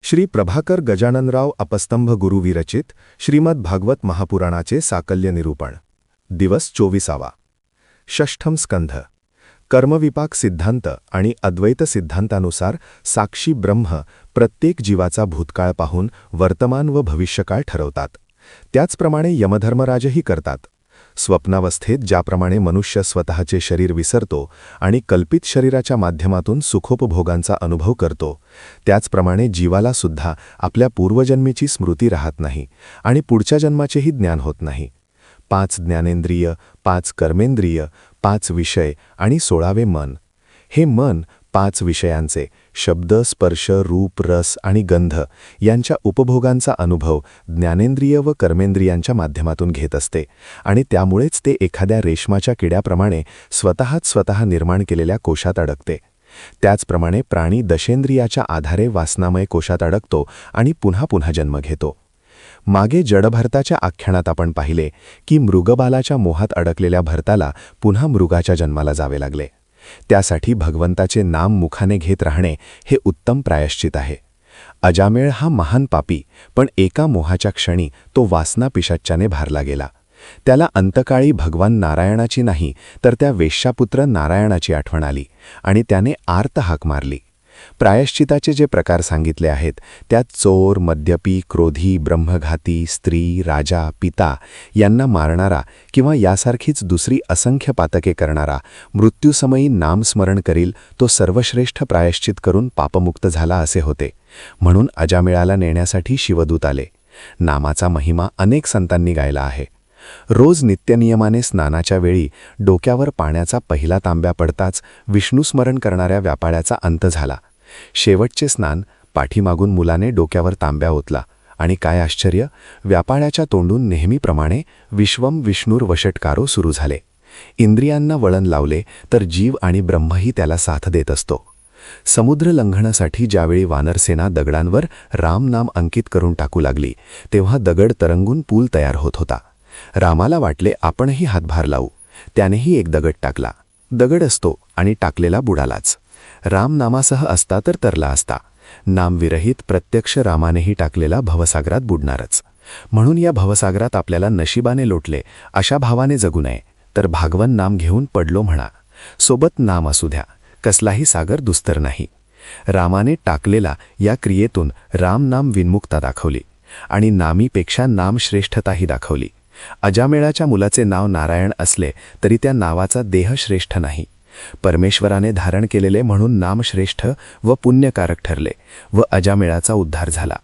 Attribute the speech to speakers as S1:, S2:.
S1: श्री प्रभाकर गजाननराव अपस्तंभ गुरु विरचित श्रीमद भागवत महापुराणाचे साकल्य निरूपण दिवस 24वा षष्ठम स्कंध कर्मविपाक सिद्धांत आणि अद्वैत सिद्धांतानुसार साक्षी ब्रह्म प्रत्येक जीवाचा भूतकाळ पाहून वर्तमान व भविष्यकाळ ठरवतात। त्याचप्रमाणे यमधर्मराजही करतात। स्वप्नावस्थेत ज्याप्रमाणे मनुष्य स्वतःचे शरीर विसरतो आणि कल्पित शरीराच्या माध्यमातून सुखोपभोगांचा अनुभव करतो, त्याचप्रमाणे जीवाला सुद्धा आपल्या पूर्वजन्मीची स्मृती राहत नाही आणि पुढच्या जन्माचेही ज्ञान होत नाही। 5 ज्ञानेंद्रिय, 5 कर्मेंद्रिय, 5 विषय आणि 16वे मन। हे मन 5 विषयांचे शब्द, स्पर्श, रूप, रस आणि गंध यांच्या उपभोगांचा अनुभव ज्ञानेंद्रिय व कर्मेंद्रियांच्या माध्यमातून घेत असते आणि त्यामुळेच ते एखाद्या रेशमाच्या किड्याप्रमाणे स्वतः निर्माण केलेल्या कोशात अडकते। त्याचप्रमाणे प्राणी दशेंद्रियाच्या आधारे वासनामय कोशात अडकतो आणि पुन्हा जन्म घेतो। मागे जडभरताच्या आख्यानात आपण पाहिले की मृगबालाच्या मोहात अडकलेल्या भरताला पुन्हा मृगाच्या जन्माला जावे लागले। त्यासाठी भगवंताचे नाम मुखाने घेत राहणे हे उत्तम प्रायश्चित आहे। अजामेळ हा महान पापी, पण एका मोहाच्या क्षणी तो वासना पिशाच्याने भारला गेला। त्याला अंतकाळी भगवान नारायणाची नाही तर त्या वेश्यापुत्र नारायणाची आठवण आली आणि त्याने आर्त हाक मारली। प्रायश्चिताचे जे प्रकार सांगितले आहेत त्यात चोर, मद्यपी, क्रोधी, ब्रह्मघाती, स्त्री, राजा, पिता यांना मारणारा किंवा यासारखीच दुसरी असंख्य पातके करणारा मृत्यूसमयी नामस्मरण करील तो सर्वश्रेष्ठ प्रायश्चित करून पापमुक्त झाला असे होते। म्हणून अजामेळाला नेण्यासाठी शिवदूत आले। नामाचा महिमा अनेक संतांनी गायला आहे। रोज नित्यनियमाने स्नानाच्या वेळी डोक्यावर पाण्याचा पहिला तांब्या पडताच विष्णुस्मरण करणाऱ्या व्यापाळ्याचा अंत झाला। शेवटचे स्नान पाठीमागून मुलाने डोक्यावर तांब्या ओतला आणि काय आश्चर्य, व्यापाळ्याच्या तोंडून नेहमीप्रमाणे विश्वम विष्णुर वषटकारो सुरू झाले। इंद्रियांना वळण लावले तर जीव आणि ब्रह्मही त्याला साथ देत असतो। समुद्र लंघनासाठी ज्यावेळी वानरसेना दगडांवर राम नाम अंकित करून टाकू लागली तेव्हा दगड तरंगून पूल तयार होत होता। रामाला वाटले आपणही हातभार लावू। त्यानेही एक दगड टाकला। दगड असतो आणि टाकलेला बुडालाच। राम नामासह असता तर तरला असता। नामविरहित प्रत्यक्ष रामानेही टाकलेला भवसागरात बुडणारच। म्हणून या भवसागरात आपल्याला नशिबाने लोटले अशा भावाने जगू नये, तर भागवन नाम घेऊन पडलो म्हणा। सोबत नाम असू द्या, कसलाही सागर दुस्तर नाही। रामाने टाकलेला या क्रियेतून राम नाम विन्मुक्ता दाखवली आणि नामीपेक्षा नाम श्रेष्ठताही दाखवली। अजामेळाच्या मुलाचे नाव नारायण असले तरी त्या नावाचा देह श्रेष्ठ नाही। परमेश्वराने धारण केलेले म्हणून नाम श्रेष्ठ व पुण्यकारक ठरले व अजामेळाचा उद्धार झाला।